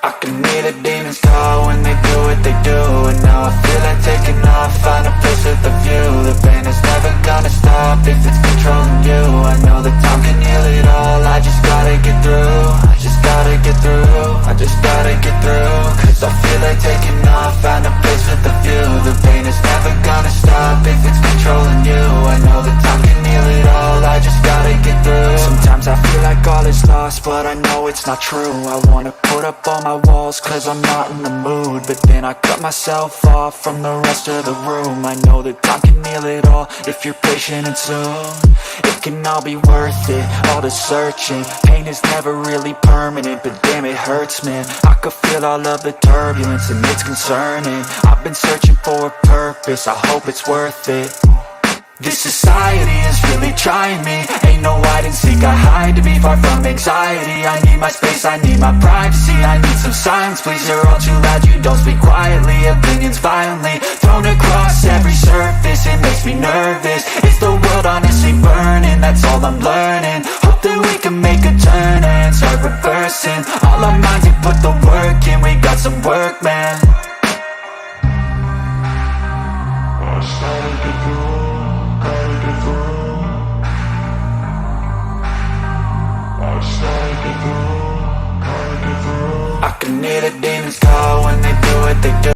I can hear the demons call when they do what they do. And now I feel like taking off, find a place with a view. The pain is never gonna stop if it's controlling you. I know that time can heal it all, I just gotta get through. I just gotta get through, I just gotta get through. Cause I feel like taking off, find a place with a view. The pain is never gonna stop if it's controlling you. I know that time can heal it all, I just gotta get through. Sometimes I feel like all is lost, but I know it's not true. I wanna put up all my walls cause I'm not in the mood, but then I cut myself off from the rest of the room. I know that time can heal it all if you're patient and soon it can all be worth it, all the searching. Pain is never really permanent, but damn it hurts, man. I could feel all of the turbulence and it's concerning. I've been searching for a purpose, I hope it's worth it. This society is really trying me. Ain't no hide and seek, I hide to be far from anxiety. I need my space, I need my privacy. I need some silence, please, you're all too loud. You don't speak quietly, opinions violently thrown across every surface. It makes me nervous, is the world honestly burning? That's all I'm learning. Hope that we can make a turn and start reversing all our minds and put the work in. We got some work, man. I can hear the demons call when they do what they do.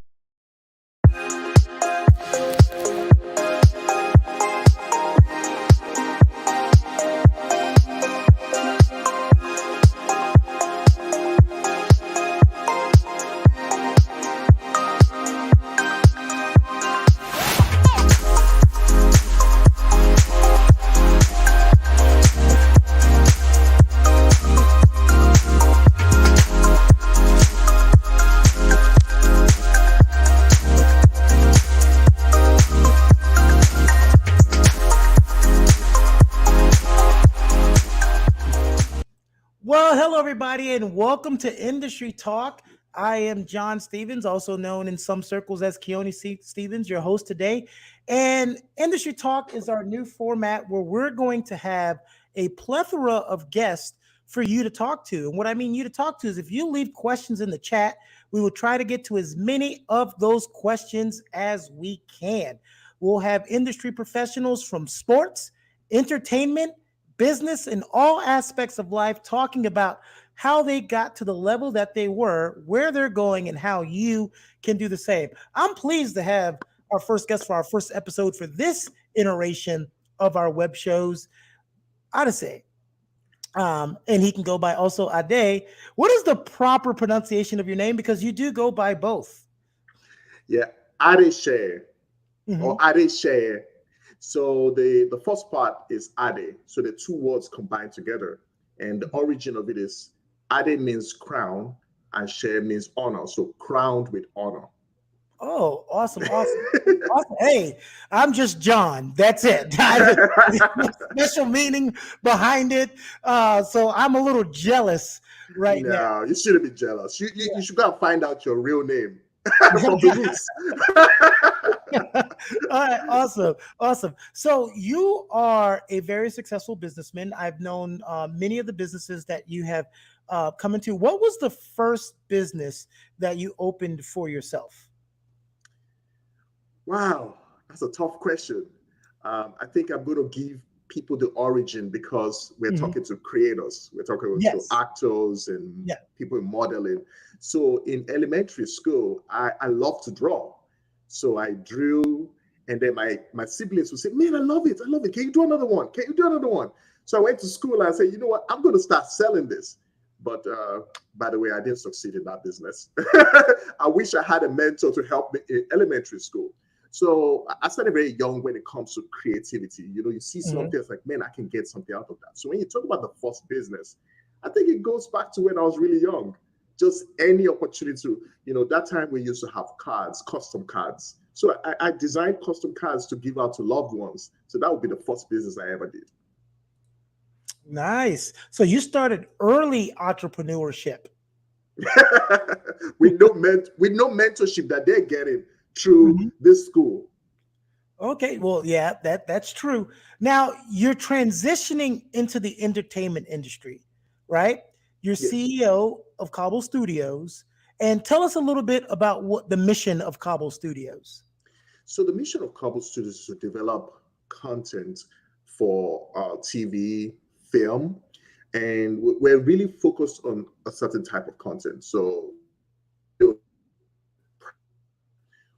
Everybody, and welcome to Industry Talk. I am John Stevens, also known in some circles as Keone Stevens, your host today. And Industry Talk is our new format where we're going to have a plethora of guests for you to talk to. And what I mean you to talk to is if you leave questions in the chat, we will try to get to as many of those questions as we can. We'll have industry professionals from sports, entertainment, business, and all aspects of life talking about how they got to the level that they were, where they're going, and how you can do the same. I'm pleased to have our first guest for our first episode for this iteration of our web shows, Adeseye. And he can go by also Ade. What is the proper pronunciation of your name? Because you do go by both. Yeah, Adeseye or Adeseye. So the first part is Ade. So the two words combined together. And the origin of it is Ade means crown and Share means honor. So crowned with honor. Oh, awesome. Hey, I'm just John. That's it. Special meaning behind it. So I'm a little jealous right now. No, you shouldn't be jealous. You should go and find out your real name. All right, awesome. So you are a very successful businessman. I've known many of the businesses that you have come into. What was the first business that you opened for yourself? Wow, that's a tough question. I think I'm going to give people the origin because we're talking to creators, we're talking to actors and people in modeling. So in elementary school, I love to draw. So I drew, and then my siblings would say, man, I love it. Can you do another one? So I went to school and I said, you know what, I'm going to start selling this. But by the way, I didn't succeed in that business. I wish I had a mentor to help me in elementary school. So I started very young when it comes to creativity. You know, you see something, it's like, man, I can get something out of that. So when you talk about the first business, I think it goes back to when I was really young. Just any opportunity to, you know, that time we used to have cards, custom cards. So I designed custom cards to give out to loved ones. So that would be the first business I ever did. Nice. So you started early entrepreneurship. with no mentorship that they're getting through this school. Okay, well, yeah, that's true. Now you're transitioning into the entertainment industry, right? You're CEO of Coble Studios. And tell us a little bit about what the mission of Coble Studios. So the mission of Coble Studios is to develop content for TV, film, and we're really focused on a certain type of content. So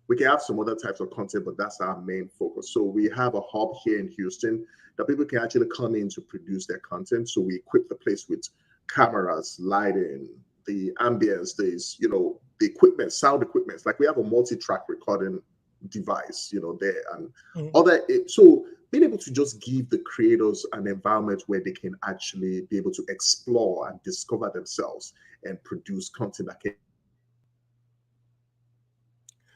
we can have some other types of content, but that's our main focus. So we have a hub here in Houston that people can actually come in to produce their content. So we equip the place with cameras, lighting, the ambience, the equipment, sound equipment. Like we have a multi-track recording device, there and other. So being able to just give the creators an environment where they can actually be able to explore and discover themselves and produce content that can.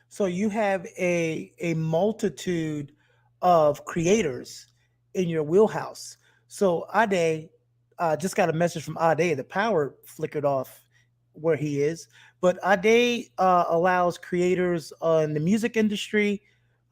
So you have a multitude of creators in your wheelhouse. So Ade, just got a message from Ade. The power flickered off where he is, but Ade allows creators in the music industry,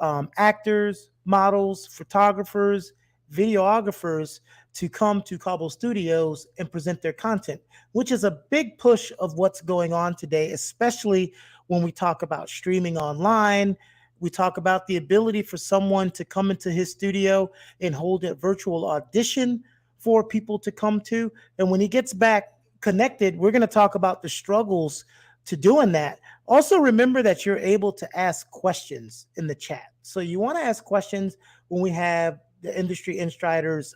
actors, models, photographers, videographers to come to Coble Studios and present their content, which is a big push of what's going on today, especially when we talk about streaming online. We talk about the ability for someone to come into his studio and hold a virtual audition for people to come to. And when he gets back connected, we're going to talk about the struggles to doing that. Also, remember that you're able to ask questions in the chat. So you want to ask questions when we have the industry insiders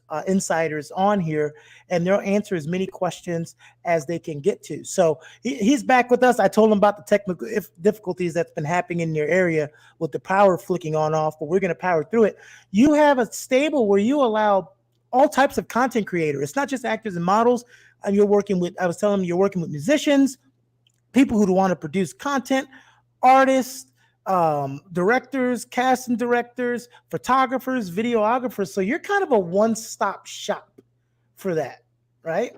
on here, and they'll answer as many questions as they can get to. So he's back with us. I told him about the technical difficulties that's been happening in your area with the power flicking on off, but we're going to power through it. You have a stable where you allow all types of content creators. It's not just actors and models. And you're working with, I was telling him, you're working with musicians, people who want to produce content, artists, directors, casting directors, photographers, videographers. So you're kind of a one-stop shop for that, right?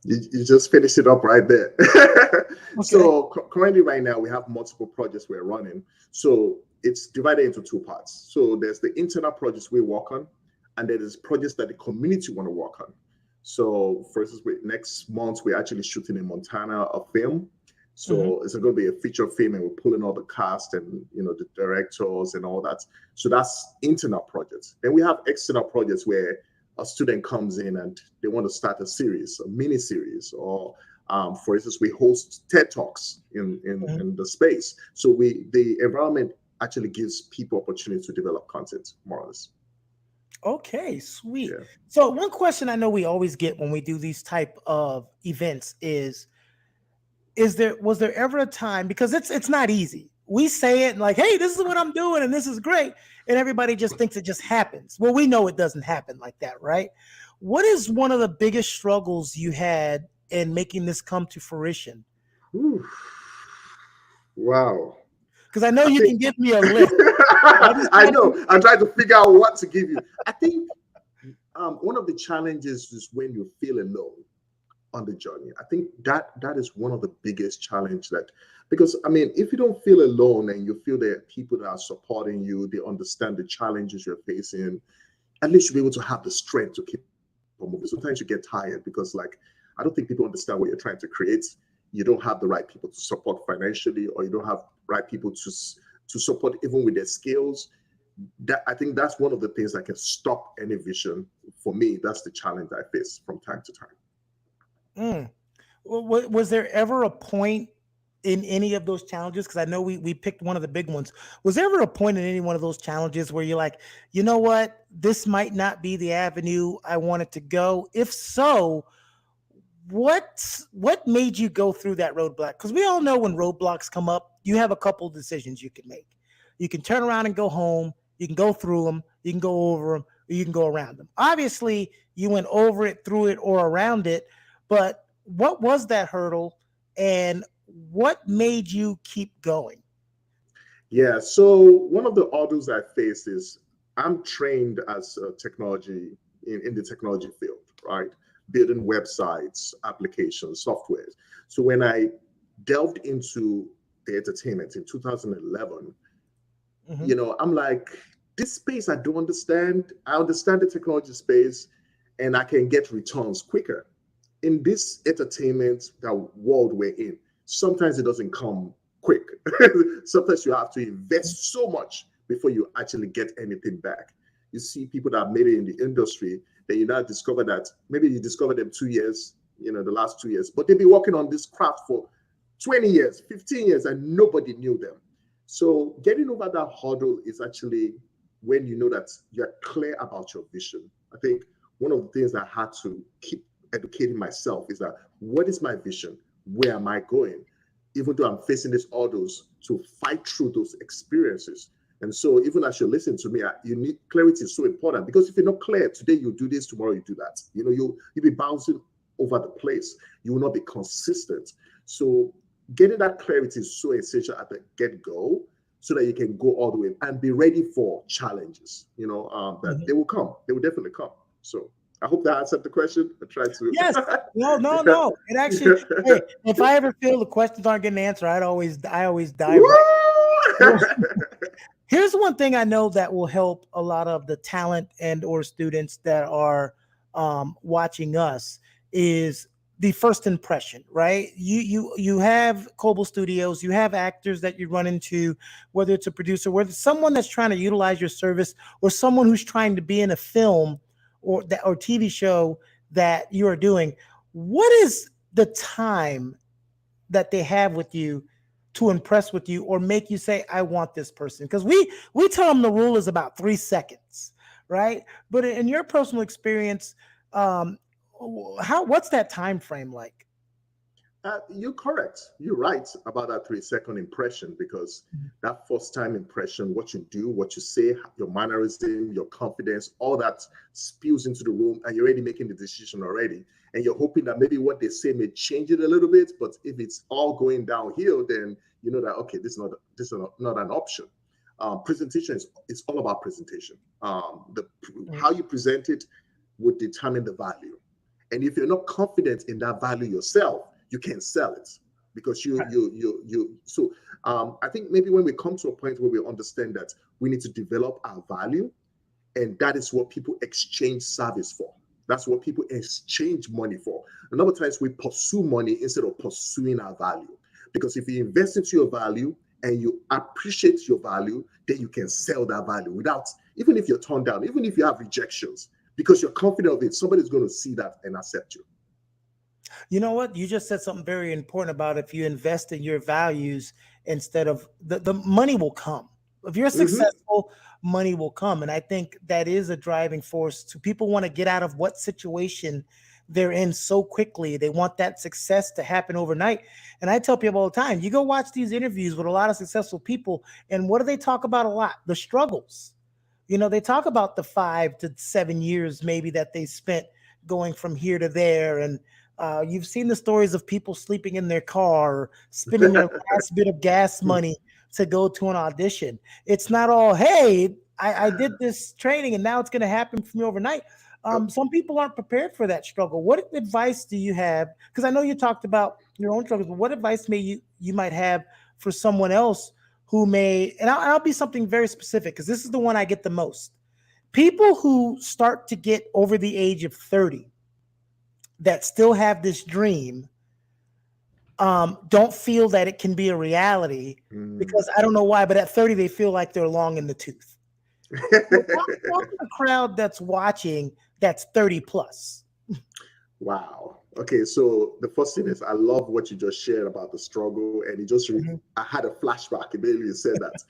You just finished it up right there. Okay. So currently right now we have multiple projects we're running. So it's divided into two parts. So there's the internal projects we work on, and then there's projects that the community want to work on. So for instance, next month we're actually shooting in Montana a film. So it's going to be a feature film, and we're pulling all the cast and the directors and all that. So that's internal projects. Then we have external projects where a student comes in and they want to start a series, a mini series, or for instance, we host TED Talks in the space. So the environment actually gives people opportunity to develop content, more or less. Okay, sweet. Yeah. So one question I know we always get when we do these type of events was there ever a time, because it's not easy. We say it like, hey, this is what I'm doing and this is great. And everybody just thinks it just happens. Well, we know it doesn't happen like that, right? What is one of the biggest struggles you had in making this come to fruition? Ooh. Wow. Because I know you can give me a list. I know. I'm trying to figure out what to give you. I think one of the challenges is when you feel alone on the journey. I think that is one of the biggest challenge because if you don't feel alone and you feel that people that are supporting you, they understand the challenges you're facing, at least you'll be able to have the strength to keep moving. Sometimes you get tired because I don't think people understand what you're trying to create. You don't have the right people to support financially, or you don't have right people to support even with their skills. I think that's one of the things that can stop any vision. For me, that's the challenge I face from time to time. Was there ever a point in any of those challenges? Because I know we picked one of the big ones. Was there ever a point in any one of those challenges where you're like, you know what, this might not be the avenue I wanted to go? If so, what made you go through that roadblock? Because we all know when roadblocks come up, you have a couple of decisions you can make. You can turn around and go home. You can go through them. You can go over them, or you can go around them. Obviously, you went over it, through it, or around it. But what was that hurdle, and what made you keep going? Yeah, so one of the hurdles I face is I'm trained as a technology in the technology field, right? Building websites, applications, software. So when I delved into the entertainment in 2011, I'm like, this space I don't understand. I understand the technology space, and I can get returns quicker. In this entertainment, that world we're in, sometimes it doesn't come quick. Sometimes you have to invest so much before you actually get anything back. You see people that made it in the industry, then you now discover that maybe you discovered them 2 years, the last 2 years, but they've been working on this craft for 20 years, 15 years, and nobody knew them. So getting over that hurdle is actually when you know that you're clear about your vision. I think one of the things I had to keep educating myself is that, what is my vision? Where am I going? Even though I'm facing these hurdles, to fight through those experiences. And so even as you listen to me, you need clarity is so important, because if you're not clear, today you do this, tomorrow you do that. You'll be bouncing over the place. You will not be consistent. So getting that clarity is so essential at the get-go, so that you can go all the way and be ready for challenges, that they will come. They will definitely come. So I hope that answered the question. I tried to. Yes. No. It actually, hey, if I ever feel the questions aren't getting answered, I always dive right. Here's one thing I know that will help a lot of the talent and or students that are watching us is the first impression, right? You have Coble Studios, you have actors that you run into, whether it's a producer, whether it's someone that's trying to utilize your service, or someone who's trying to be in a film or TV show that you are doing. What is the time that they have with you to impress with you or make you say, I want this person? Because we tell them the rule is about 3 seconds, right? But in your personal experience, what's that time frame like? You're correct. You're right about that 3-second impression, because that first time impression, what you do, what you say, your mannerism, your confidence, all that spills into the room, and you're already making the decision already. And you're hoping that maybe what they say may change it a little bit. But if it's all going downhill, then you know that, okay, this is not an option. Presentation is all about presentation. How you present it would determine the value. And if you're not confident in that value yourself, you can't sell it, because so I think maybe when we come to a point where we understand that we need to develop our value, and that is what people exchange service for. That's what people exchange money for. A lot of times we pursue money instead of pursuing our value, because if you invest into your value and you appreciate your value, then you can sell that value without, even if you're turned down, even if you have rejections, because you're confident of it, somebody's going to see that and accept you. You know what? You just said something very important about if you invest in your values instead of the money will come. If you're successful, money will come. And I think that is a driving force to people want to get out of what situation they're in so quickly. They want that success to happen overnight. And I tell people all the time, you go watch these interviews with a lot of successful people, and what do they talk about a lot? The struggles. They talk about the 5 to 7 years maybe that they spent going from here to there. And you've seen the stories of people sleeping in their car, or spending their last bit of gas money to go to an audition. It's not all, hey, I did this training and now it's going to happen for me overnight. Some people aren't prepared for that struggle. What advice do you have? Because I know you talked about your own struggles, but what advice you might have for someone else who may, and I'll be something very specific, because this is the one I get the most. People who start to get over the age of 30 that still have this dream don't feel that it can be a reality, because I don't know why, but at 30 they feel like they're long in the tooth. Talk to the crowd that's watching that's 30 plus. Wow. Okay, so the first thing is, I love what you just shared about the struggle, and it just I had a flashback immediately you said that.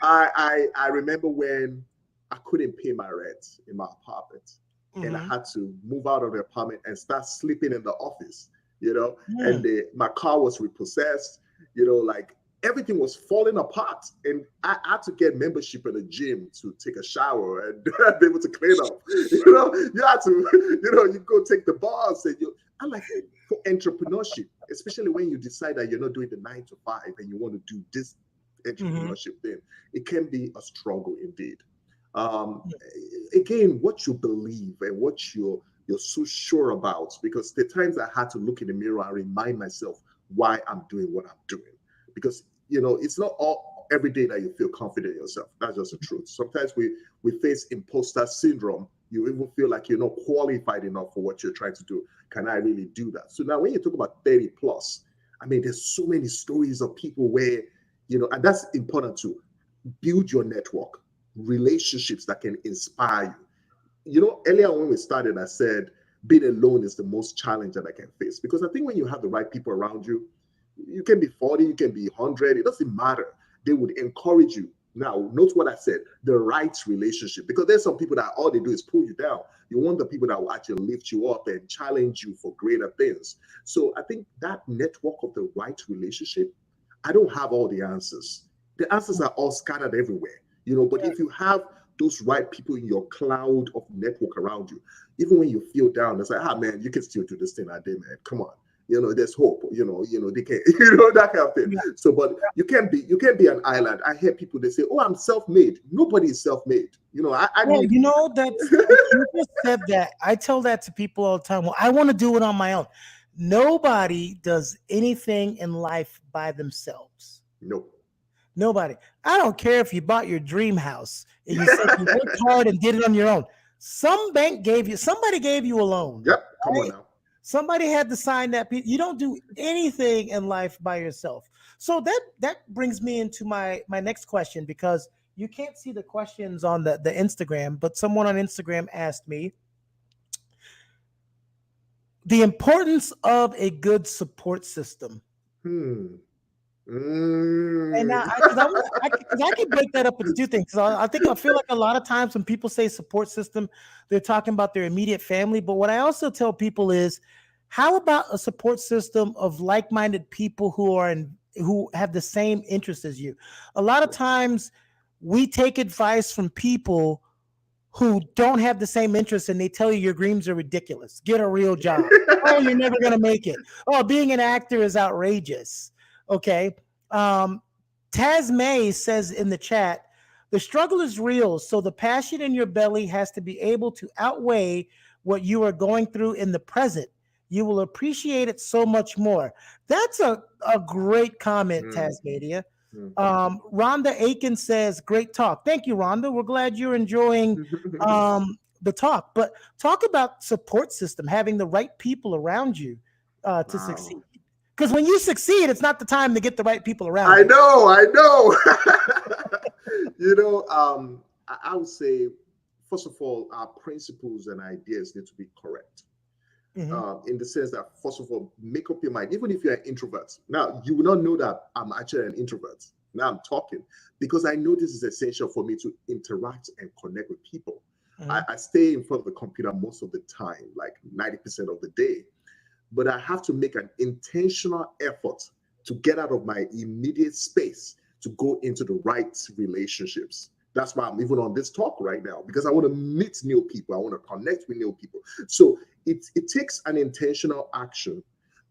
I remember when I couldn't pay my rent in my apartment, and I had to move out of the apartment and start sleeping in the office, and my car was repossessed, like everything was falling apart, and I had to get membership at a gym to take a shower and be able to clean up. You had to, you go take the bus, and I like it for entrepreneurship, especially when you decide that you're not doing the 9 to 5 and you want to do this entrepreneurship thing. It can be a struggle indeed. Again, what you believe and what you're so sure about, because the times I had to look in the mirror and remind myself why I'm doing what I'm doing, because it's not every day that you feel confident in yourself. That's just the truth. Sometimes we face imposter syndrome. You even feel like you're not qualified enough for what you're trying to do. Can I really do that? So now when you talk about 30 plus, I mean, there's so many stories of people where, and that's important too. Build your network, relationships that can inspire you. Earlier when we started, I said being alone is the most challenge that I can face, because I think when you have the right people around you, you can be 40, you can be 100, it doesn't matter. They would encourage you. Now, note what I said, the right relationship, because there's some people that all they do is pull you down. You want the people that will actually lift you up and challenge you for greater things. So I think that network of the right relationship, I don't have all the answers. The answers are all scattered everywhere, but if you have those right people in your cloud of network around you, even when you feel down, it's like, man, you can still do this thing I did, man. Come on. There's hope, they can, that kind of thing. Yeah. So, but you can't be an island. I hear people, they say, oh, I'm self-made. Nobody is self-made. I mean, that's, you just said that. I tell that to people all the time. Well, I want to do it on my own. Nobody does anything in life by themselves. Nope. Nobody. I don't care if you bought your dream house and you said you worked hard and did it on your own. Somebody gave you a loan. Yep. Come on now. Somebody had to sign that. You don't do anything in life by yourself. So that brings me into my next question, because you can't see the questions on the Instagram, but someone on Instagram asked me the importance of a good support system. And now, I can break that up into two things. So I feel like a lot of times when people say support system, they're talking about their immediate family. But what I also tell people is, how about a support system of like-minded people who have the same interests as you? A lot of times we take advice from people who don't have the same interests, and they tell you your dreams are ridiculous. Get a real job. Oh, you're never going to make it. Oh, being an actor is outrageous. Okay. Taz May says in the chat, the struggle is real, so the passion in your belly has to be able to outweigh what you are going through in the present. You will appreciate it so much more. That's a great comment, Tasmania. Rhonda Aiken says, great talk. Thank you, Rhonda. We're glad you're enjoying the talk. But talk about support system, having the right people around you to succeed. Because when you succeed, it's not the time to get the right people around. I know. I would say, first of all, our principles and ideas need to be correct. In the sense that, first of all, make up your mind. Even if you're an introvert, now you will not know that I'm actually an introvert. Now I'm talking because I know this is essential for me to interact and connect with people. I stay in front of the computer most of the time, like 90% of the day. But I have to make an intentional effort to get out of my immediate space to go into the right relationships. That's why I'm even on this talk right now, because I want to meet new people. I want to connect with new people. So it takes an intentional action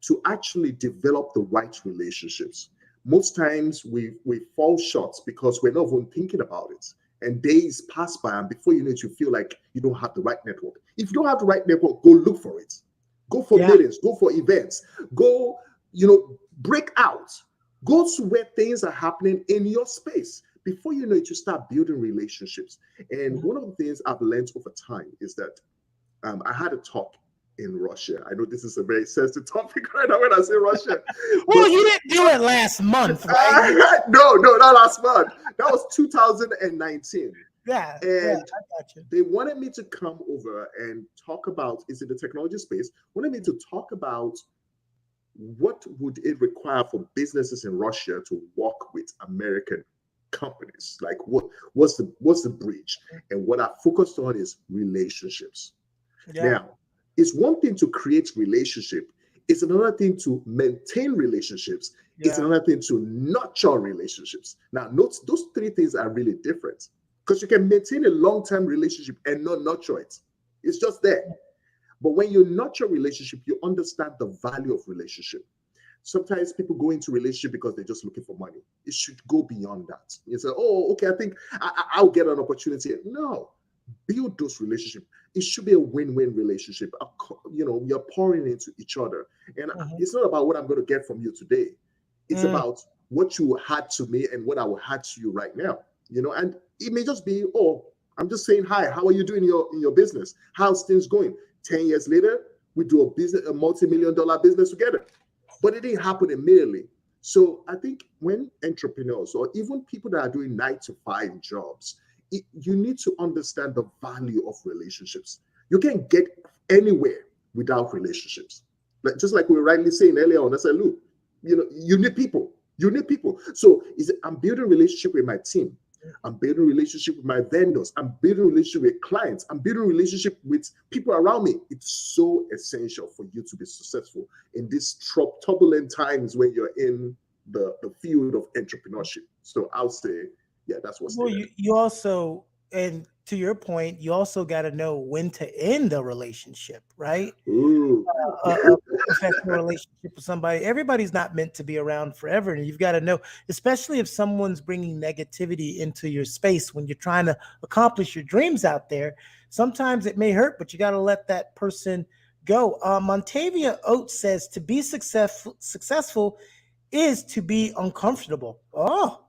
to actually develop the right relationships. Most times we fall short because we're not even thinking about it. And days pass by, and before you know it, you feel like you don't have the right network. If you don't have the right network, go look for it. Go for meetings, go for events, go, break out. Go to where things are happening in your space. Before you know it, you start building relationships. And one of the things I've learned over time is that I had a talk in Russia. I know this is a very sensitive topic right now when I say Russia. Well, you didn't do it last month, right? No, not last month. That was 2019. Yeah, and I got you. They wanted me to come over and talk about, is in the technology space, wanted me to talk about what would it require for businesses in Russia to work with American companies. Like what's the bridge? And what I focused on is relationships. Now, it's one thing to create relationship. It's another thing to maintain relationships. It's another thing to nurture relationships. Now, note those three things are really different, because you can maintain a long-term relationship and not nurture it. It's just there. But when you nurture relationship, you understand the value of relationship. Sometimes people go into relationship because they're just looking for money. It should go beyond that. You say, oh, okay, I think I'll get an opportunity. No, build those relationships. It should be a win-win relationship. You're pouring into each other. And it's not about what I'm going to get from you today. It's about what you had to me and what I will have to you right now. And it may just be, oh, I'm just saying hi. How are you doing in your business? How's things going? 10 years later, we do a multi-million-dollar business together. But it didn't happen immediately. So I think when entrepreneurs or even people that are doing 9-to-5 jobs, you need to understand the value of relationships. You can't get anywhere without relationships. Just like we were rightly saying earlier on, I said, look, you need people. You need people. So I'm building a relationship with my team. I'm building a relationship with my vendors. I'm building a relationship with clients. I'm building a relationship with people around me. It's so essential for you to be successful in these turbulent times when you're in the field of entrepreneurship. So I'll say, yeah, that's what's well. You also, and to your point, you also got to know when to end a relationship, right? A professional relationship with somebody. Everybody's not meant to be around forever, and you've got to know, especially if someone's bringing negativity into your space when you're trying to accomplish your dreams out there. Sometimes it may hurt, but you got to let that person go. Montavia Oates says to be successful is to be uncomfortable. Oh,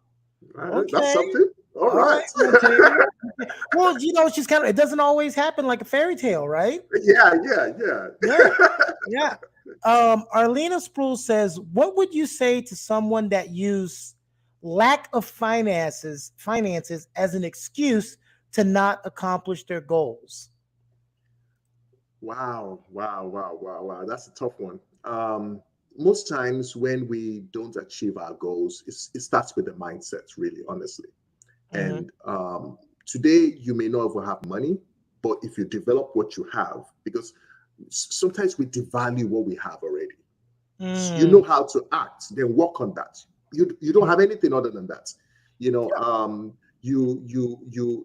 okay. That's something. All right. Well, she's it doesn't always happen like a fairy tale, right? Yeah. Arlena Sproul says, what would you say to someone that used lack of finances as an excuse to not accomplish their goals? Wow. That's a tough one. Most times when we don't achieve our goals, it starts with the mindset, really, honestly. And today you may not ever have money, but if you develop what you have, because sometimes we devalue what we have already. So you know how to act, then work on that. You don't have anything other than that. You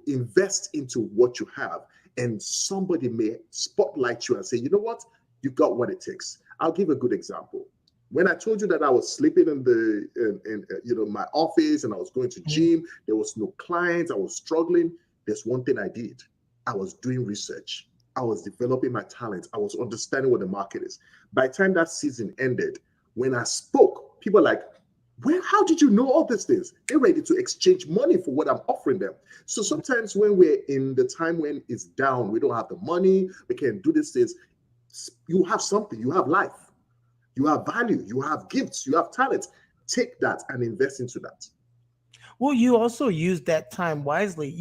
invest into what you have, and somebody may spotlight you and say, you know what, you got what it takes. I'll give a good example. When I told you that I was sleeping in my office and I was going to gym, there was no clients, I was struggling. There's one thing I did. I was doing research. I was developing my talent. I was understanding what the market is. By the time that season ended, when I spoke, people were like, how did you know all these things? They're ready to exchange money for what I'm offering them. So sometimes when we're in the time when it's down, we don't have the money, we can't do these things. You have something, you have life. You have value, you have gifts, you have talent. Take that and invest into that. Well, you also use that time wisely.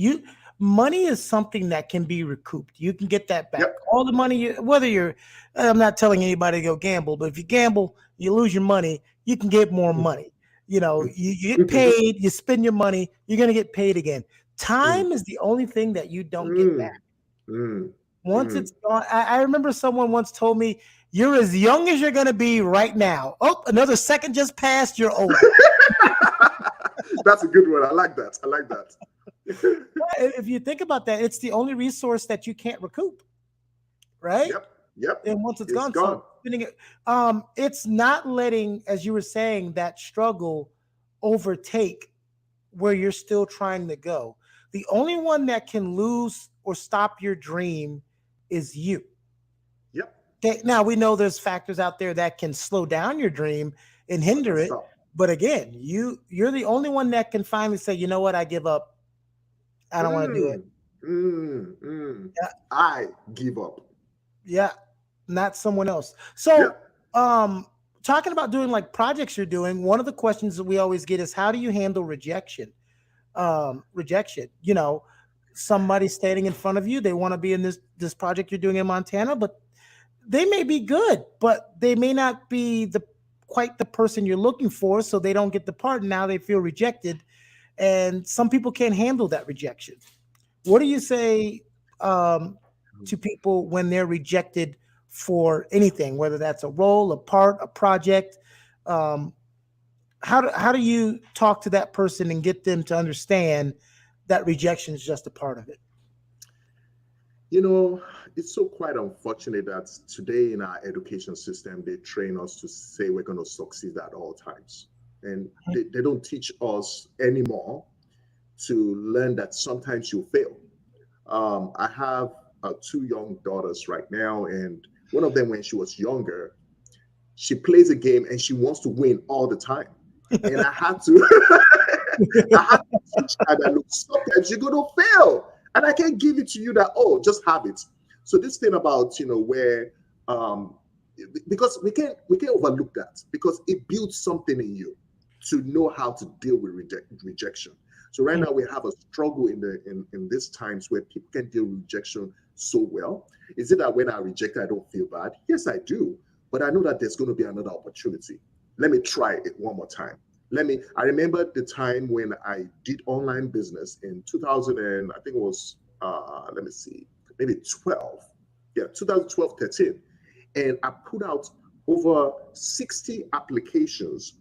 Money is something that can be recouped. You can get that back. Yep. All the money, I'm not telling anybody to go gamble, but if you gamble, you lose your money, you can get more money. You get paid, you spend your money, you're going to get paid again. Time is the only thing that you don't get back. Once it's gone, I remember someone once told me, you're as young as you're going to be right now. Oh, another second just passed, you're old. That's a good one. I like that. If you think about that, it's the only resource that you can't recoup, right? Yep. And once it's gone. So it's not letting, as you were saying, that struggle overtake where you're still trying to go. The only one that can lose or stop your dream is you. Okay, now we know there's factors out there that can slow down your dream and hinder it. But again, you're the only one that can finally say, you know what, I give up. I don't want to do it. Yeah. I give up. Yeah, not someone else. So talking about doing like projects you're doing, one of the questions that we always get is, how do you handle rejection? Somebody standing in front of you, they want to be in this project you're doing in Montana, but they may be good, but they may not be quite the person you're looking for, so they don't get the part, and now they feel rejected. And some people can't handle that rejection. What do you say to people when they're rejected for anything, whether that's a role, a part, a project? How do you talk to that person and get them to understand that rejection is just a part of it? It's so quite unfortunate that today in our education system, they train us to say we're going to succeed at all times. And they don't teach us anymore to learn that sometimes you fail. I have 2 young daughters right now, and one of them, when she was younger, she plays a game and she wants to win all the time. And I had to teach her that, look, sometimes you're going to fail. And I can't give it to you that, just have it. So this thing about, where because we can't overlook that, because it builds something in you to know how to deal with rejection. So right now we have a struggle in these times where people can deal with rejection so well. Is it that when I reject, I don't feel bad? Yes, I do, but I know that there's going to be another opportunity. Let me try it one more time. I remember the time when I did online business in 2000, and I think it was, let me see, maybe 12. Yeah, 2012, 13. And I put out over 60 applications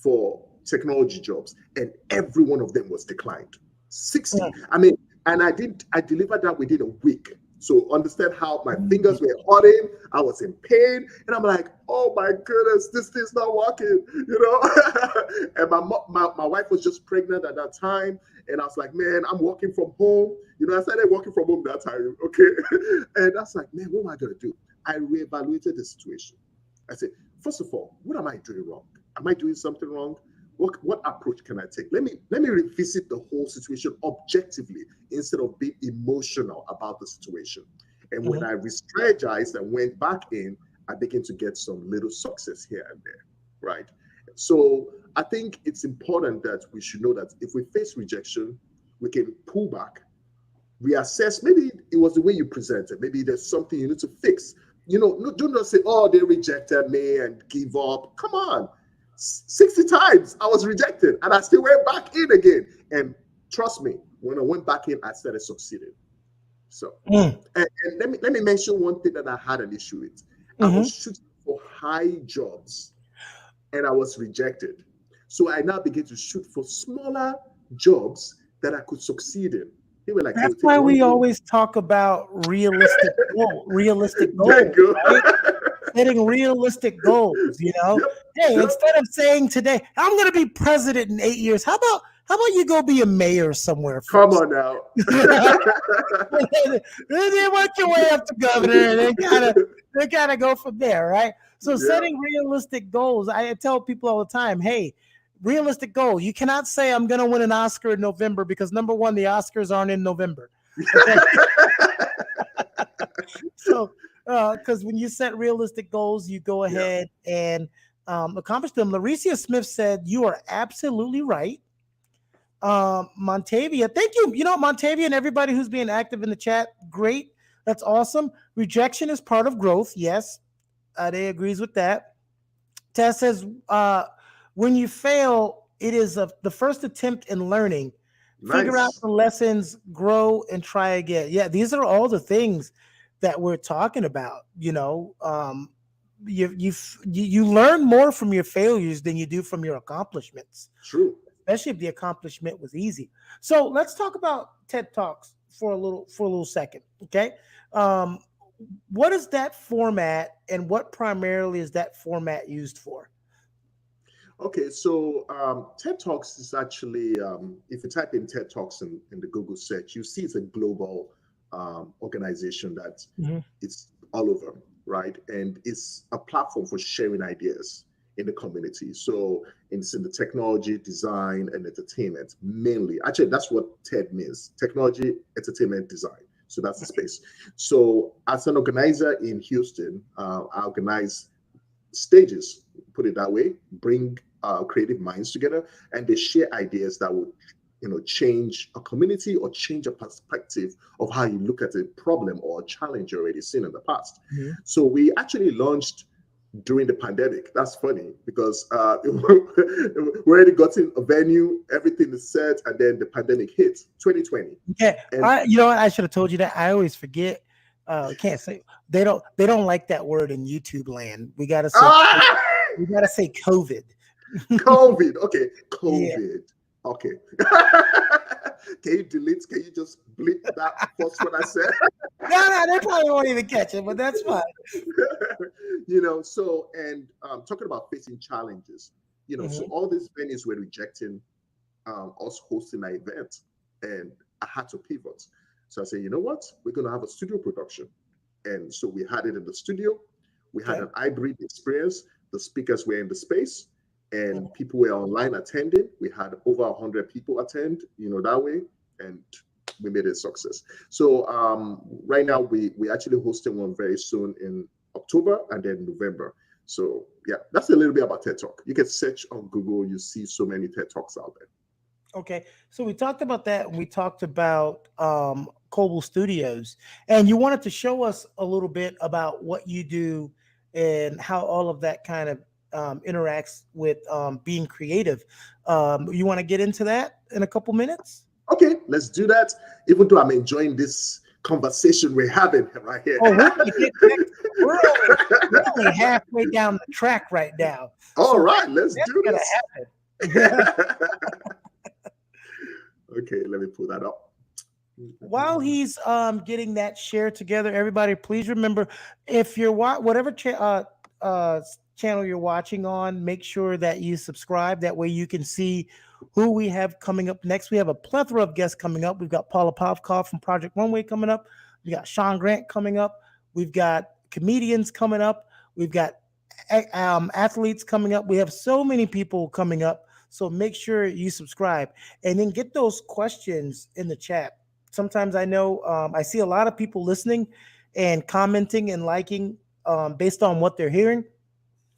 for technology jobs, and every one of them was declined. 60. I mean, and I delivered that within a week. So understand how my fingers were hurting. I was in pain, and I'm like, oh my goodness, this thing's not working, And my wife was just pregnant at that time, and I was like, man, I'm working from home. I started working from home that time, okay? And I was like, man, what am I gonna do? I reevaluated the situation. I said, first of all, what am I doing wrong? Am I doing something wrong? What approach can I take? Let me revisit the whole situation objectively instead of being emotional about the situation. And when I re-strategized and went back in, I began to get some little success here and there, right? So I think it's important that we should know that if we face rejection, we can pull back, reassess. Maybe it was the way you presented. Maybe there's something you need to fix. Do not say, oh, they rejected me and give up. Come on. 60 times I was rejected and I still went back in again. And trust me, when I went back in, I started succeeding. So, and let me mention one thing that I had an issue with. I was shooting for high jobs and I was rejected. So I now began to shoot for smaller jobs that I could succeed in. Like, that's why we always talk about realistic goals. Right? Setting realistic goals, Hey, instead of saying today, I'm going to be president in 8 years, how about you go be a mayor somewhere first? Come on now. Then you work your way up to governor, and they gotta go from there, right? So setting realistic goals, I tell people all the time, hey, realistic goal. You cannot say I'm going to win an Oscar in November because number one, the Oscars aren't in November. Okay? So, because when you set realistic goals, you go ahead and accomplish them. Larecia Smith said, you are absolutely right. Montavia, thank you. Montavia and everybody who's being active in the chat, great. That's awesome. Rejection is part of growth. Yes. They agrees with that. Tess says, when you fail, it is the first attempt in learning. Nice. Figure out the lessons, grow, and try again. Yeah, these are all the things that we're talking about. You learn more from your failures than you do from your accomplishments. True. Especially if the accomplishment was easy. So let's talk about TED Talks for a little second. Okay. What is that format, and what primarily is that format used for? Okay, so TED Talks is actually, if you type in TED Talks in the Google search, you see it's a global organization that it's all over, right? And it's a platform for sharing ideas in the community. So it's in the technology, design, and entertainment mainly. Actually, that's what TED means: technology, entertainment, design. So that's the space. So as an organizer in Houston, I organize stages, put it that way, bring creative minds together, and they share ideas that would change a community or change a perspective of how you look at a problem or a challenge you already seen in the past. So we actually launched during the pandemic. That's funny because we already got in a venue, everything is set, and then the pandemic hit 2020. Okay, you know what, I should have told you that. I always forget. Can't say they don't like that word in YouTube land. We gotta say COVID. COVID. Okay. COVID. Yeah. Okay. Can you just bleep that first what I said? No, they probably won't even catch it, but that's fine. Talking about facing challenges, so all these venues were rejecting us hosting an event, and I had to pivot. So I said, you know what? We're going to have a studio production. And so we had it in the studio. We had an hybrid experience. The speakers were in the space, and people were online attending. We had over 100 people attend, that way, and we made it a success. So right now, we actually hosting one very soon in October and then November. So yeah, that's a little bit about TED Talk. You can search on Google, you see so many TED Talks out there. Okay, so we talked about that, and we talked about Coble Studios, and you wanted to show us a little bit about what you do and how all of that kind of interacts with being creative. You want to get into that in a couple minutes? Okay, let's do that. Even though I'm enjoying this conversation we're having right here. Oh, we're only halfway down the track right now. All right, let's do this. Okay, let me pull that up. While he's getting that share together, everybody, please remember, if you're whatever channel you're watching on, make sure that you subscribe. That way you can see who we have coming up next. We have a plethora of guests coming up. We've got Paula Povkov from Project Runway coming up. We got Sean Grant coming up. We've got comedians coming up. We've got athletes coming up. We have so many people coming up. So make sure you subscribe and then get those questions in the chat. Sometimes I know I see a lot of people listening and commenting and liking based on what they're hearing,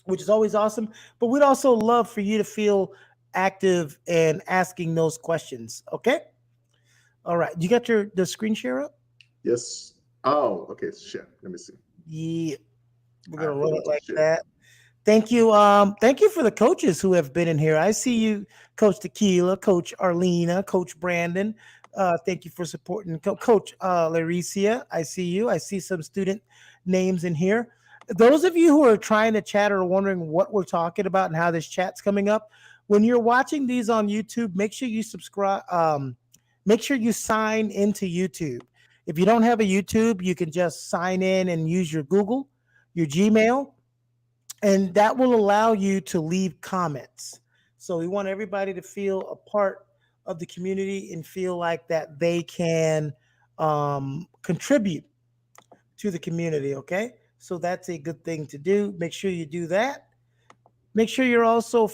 which is always awesome. But we'd also love for you to feel active and asking those questions. Okay. All right. You got the screen share up? Yes. Oh, okay. Share. Let me see. Yeah. We're going to run it like that. Thank you. Thank you for the coaches who have been in here. I see you, Coach Tequila, Coach Arlena, Coach Brandon. Thank you for supporting Coach Laricia. I see you. I see some student names in here. Those of you who are trying to chat or are wondering what we're talking about and how this chat's coming up, when you're watching these on YouTube, make sure you subscribe. Make sure you sign into YouTube. If you don't have a YouTube, you can just sign in and use your Google, your Gmail, and that will allow you to leave comments. So we want everybody to feel a part of the community and feel like that they can contribute to the community, okay? So that's a good thing to do. Make sure you do that. Make sure you're also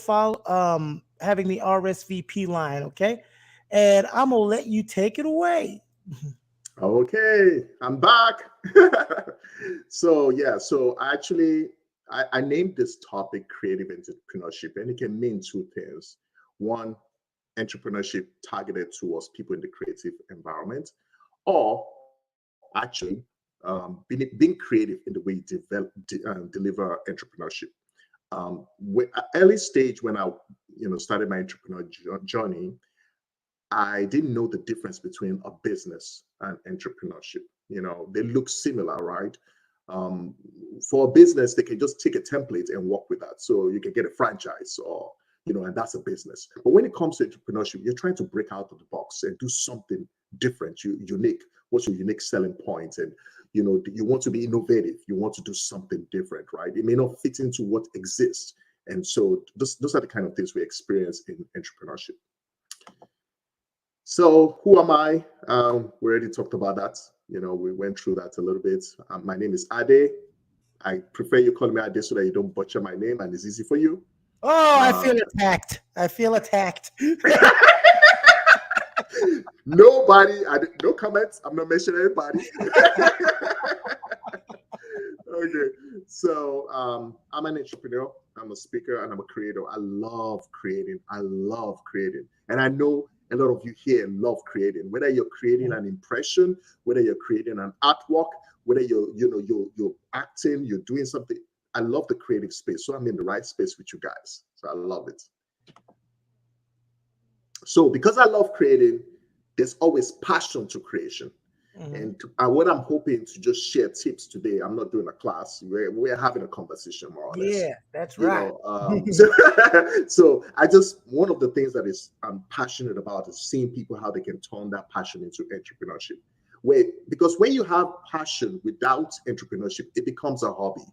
having the RSVP line, okay? And I'm going to let you take it away. Okay, I'm back. So actually, I named this topic creative entrepreneurship, and it can mean two things. One, entrepreneurship targeted towards people in the creative environment, or actually being creative in the way you deliver entrepreneurship. Early stage when I started my entrepreneur journey, I didn't know the difference between a business and entrepreneurship. They look similar, right? For a business, they can just take a template and work with that. So you can get a franchise or, and that's a business. But when it comes to entrepreneurship, you're trying to break out of the box and do something different, unique. What's your unique selling point? And, you want to be innovative. You want to do something different, right? It may not fit into what exists. And so those are the kind of things we experience in entrepreneurship. So who am I? We already talked about that. We went through that a little bit. My name is Ade. I prefer you call me Ade so that you don't butcher my name and it's easy for you. Oh, I feel attacked. Nobody, no comments. I'm not mentioning anybody. Okay. So I'm an entrepreneur. I'm a speaker and I'm a creator. I love creating. And I know a lot of you here love creating, whether you're creating an impression, whether you're creating an artwork, whether you're acting, you're doing something. I love the creative space. So I'm in the right space with you guys. So I love it. So because I love creating, there's always passion to creation. Mm-hmm. And what I'm hoping to just share tips today, I'm not doing a class, we're having a conversation more or less. Yeah, that's right. So one of the things that I'm passionate about is seeing people how they can turn that passion into entrepreneurship. Because when you have passion without entrepreneurship, it becomes a hobby.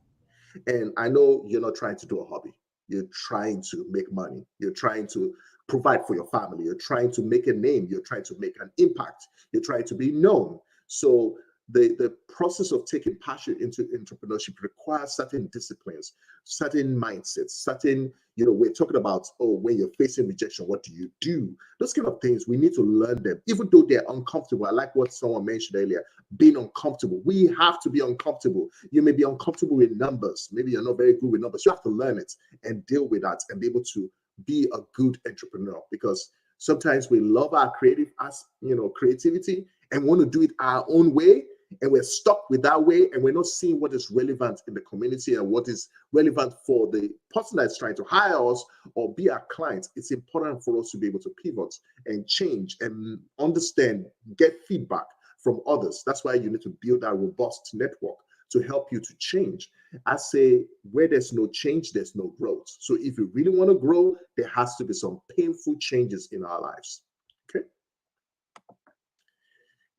And I know you're not trying to do a hobby. You're trying to make money. You're trying to provide for your family. You're trying to make a name. You're trying to make an impact. You're trying to be known. So the process of taking passion into entrepreneurship requires certain disciplines, certain mindsets, certain, we're talking about, when you're facing rejection, what do you do? Those kind of things, we need to learn them, even though they're uncomfortable. I like what someone mentioned earlier, being uncomfortable. We have to be uncomfortable. You may be uncomfortable with numbers. Maybe you're not very good with numbers. You have to learn it and deal with that and be able to be a good entrepreneur, because sometimes we love our creativity and want to do it our own way, and we're stuck with that way, and we're not seeing what is relevant in the community and what is relevant for the person that's trying to hire us or be our client. It's important for us to be able to pivot and change and understand, get feedback from others. That's why you need to build that robust network to help you to change. I say, where there's no change, there's no growth. So if you really want to grow, there has to be some painful changes in our lives. Okay.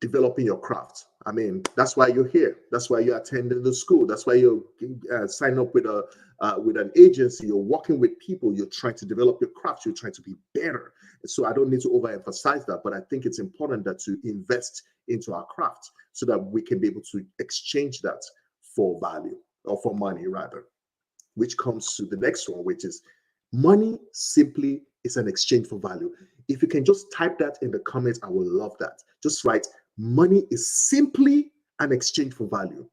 Developing your craft. I mean, that's why you're here. That's why you're attending the school. That's why you sign up with an agency. You're working with people. You're trying to develop your craft. You're trying to be better. So I don't need to overemphasize that, but I think it's important that to invest into our craft so that we can be able to exchange that for value, or for money rather, which comes to the next one, which is money simply is an exchange for value. If you can just type that in the comments, I will love that. Just write, money is simply an exchange for value.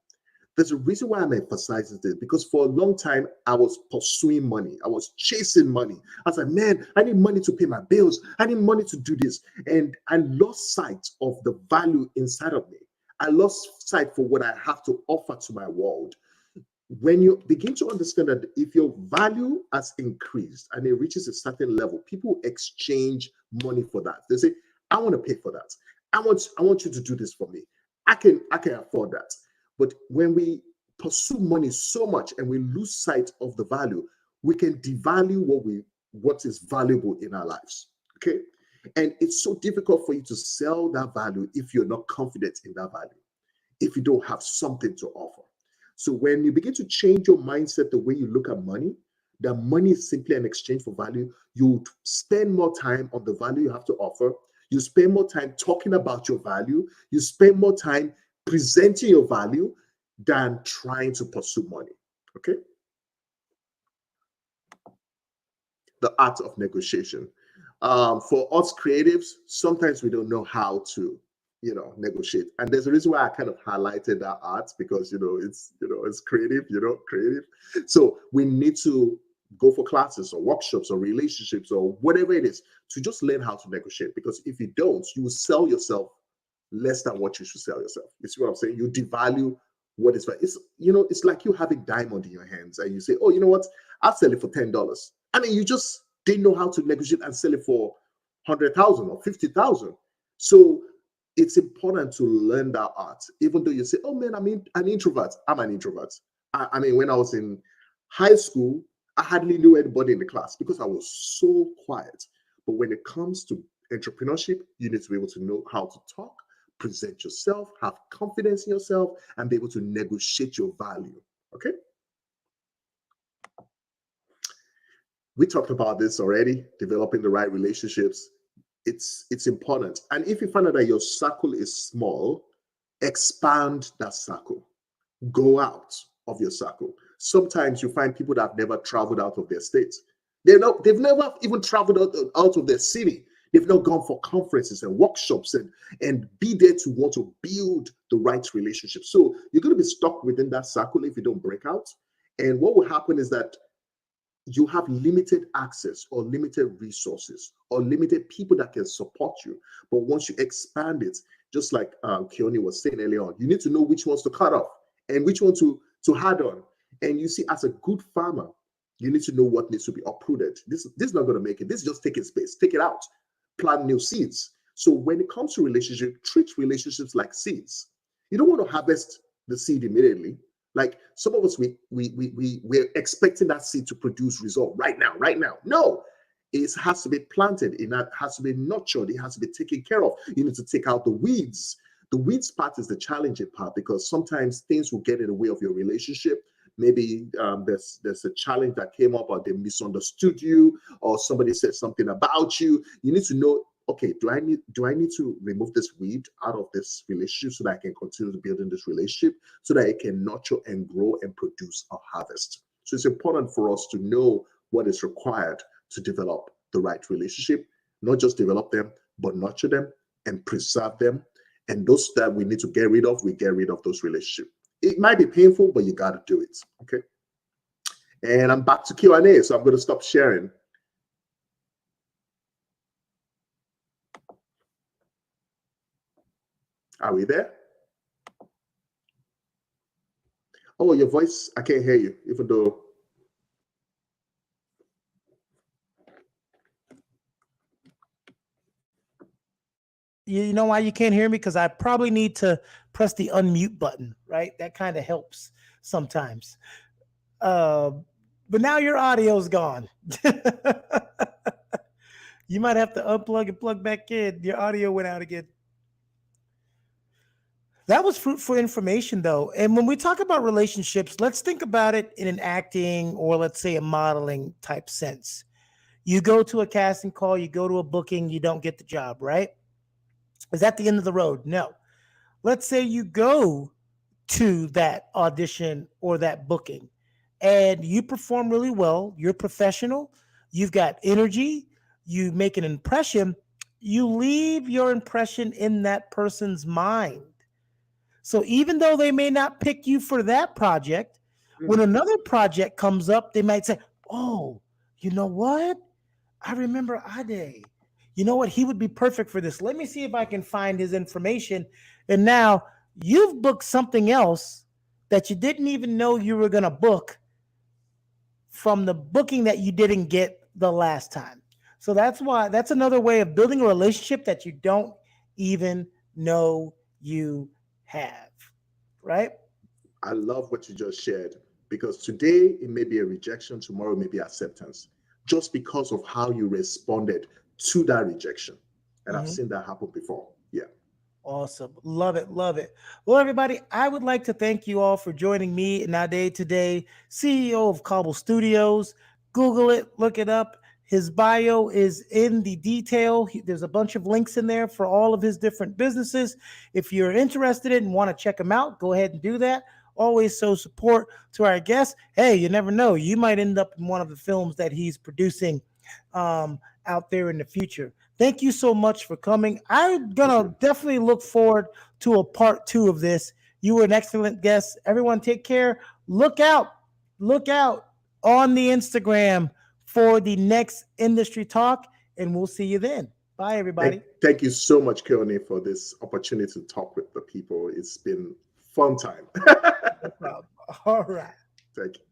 There's a reason why I'm emphasizing this, because for a long time, I was pursuing money. I was chasing money. I was like, man, I need money to pay my bills. I need money to do this. And I lost sight of the value inside of me. I lost sight for what I have to offer to my world. When you begin to understand that if your value has increased and it reaches a certain level, people exchange money for that. They say, I want to pay for that. I want you to do this for me. I can afford that. But when we pursue money so much and we lose sight of the value, we can devalue what is valuable in our lives. Okay. And it's so difficult for you to sell that value if you're not confident in that value, if you don't have something to offer. So when you begin to change your mindset, the way you look at money, that money is simply an exchange for value, you spend more time on the value you have to offer. You spend more time talking about your value. You spend more time presenting your value than trying to pursue money. Okay? The art of negotiation. For us creatives, sometimes we don't know how to, negotiate. And there's a reason why I kind of highlighted that art, because, it's creative, creative. So we need to go for classes or workshops or relationships or whatever it is to just learn how to negotiate. Because if you don't, you will sell yourself less than what you should sell yourself. You see what I'm saying? You devalue what is right. It's like you having diamond in your hands and you say, oh, you know what? I'll sell it for $10. I mean, you just didn't know how to negotiate and sell it for 100,000 or 50,000. So it's important to learn that art, even though you say, oh man, I'm an introvert. I'm an introvert. I mean, when I was in high school, I hardly knew anybody in the class because I was so quiet. But when it comes to entrepreneurship, you need to be able to know how to talk, present yourself, have confidence in yourself, and be able to negotiate your value. Okay? We talked about this already, developing the right relationships. It's important. And if you find out that your circle is small, expand that circle. Go out of your circle. Sometimes you find people that have never traveled out of their state. They've never even traveled out of their city. They've not gone for conferences and workshops and be there to want to build the right relationship. So you're going to be stuck within that circle if you don't break out. And what will happen is that you have limited access or limited resources or limited people that can support you. But once you expand it, just like Keone was saying earlier on, you need to know which ones to cut off and which one to hard on. And you see, as a good farmer, you need to know what needs to be uprooted. This is not going to make it. This is just taking space. Take it out. Plant new seeds. So when it comes to relationship, treat relationships like seeds. You don't want to harvest the seed immediately. Like some of us, we're expecting that seed to produce result right now. No, it has to be planted. It has to be nurtured. It has to be taken care of. You need to take out the weeds. The weeds part is the challenging part because sometimes things will get in the way of your relationship. Maybe there's a challenge that came up, or they misunderstood you, or somebody said something about you. You need to know okay, do I need to remove this weed out of this relationship so that I can continue to build in this relationship so that it can nurture and grow and produce a harvest? So it's important for us to know what is required to develop the right relationship, not just develop them, but nurture them and preserve them. And those that we need to get rid of, we get rid of those relationships. It might be painful, but you got to do it. Okay. And I'm back to Q&A, so I'm going to stop sharing. Are we there? Oh, your voice, I can't hear you, even though. You know why you can't hear me? Because I probably need to press the unmute button, right? That kind of helps sometimes. But now your audio's gone. You might have to unplug and plug back in. Your audio went out again. That was fruitful information, though. And when we talk about relationships, let's think about it in an acting or let's say a modeling type sense. You go to a casting call, you go to a booking, you don't get the job, right? Is that the end of the road? No. Let's say you go to that audition or that booking and you perform really well. You're professional. You've got energy. You make an impression. You leave your impression in that person's mind. So even though they may not pick you for that project, when another project comes up, they might say, oh, you know what? I remember Adeseye. You know what? He would be perfect for this. Let me see if I can find his information. And now you've booked something else that you didn't even know you were going to book from the booking that you didn't get the last time. So that's another way of building a relationship that you don't even know you have, right? I love what you just shared, because today it may be a rejection, tomorrow it may be acceptance, just because of how you responded to that rejection. And I've seen that happen before. Yeah. Awesome. Love it. Love it. Well, everybody, I would like to thank you all for joining me and Adeseye today, CEO of Coble Studios. Google it, look it up. His bio is in the detail. There's a bunch of links in there for all of his different businesses. If you're interested in and want to check him out, go ahead and do that. Always show support to our guests. Hey, you never know. You might end up in one of the films that he's producing out there in the future. Thank you so much for coming. I'm going to definitely look forward to a part 2 of this. You were an excellent guest. Everyone take care. Look out on the Instagram for the next industry talk, and we'll see you then. Bye, everybody. Thank you so much, Keone, for this opportunity to talk with the people. It's been fun time. No problem. All right. Thank you.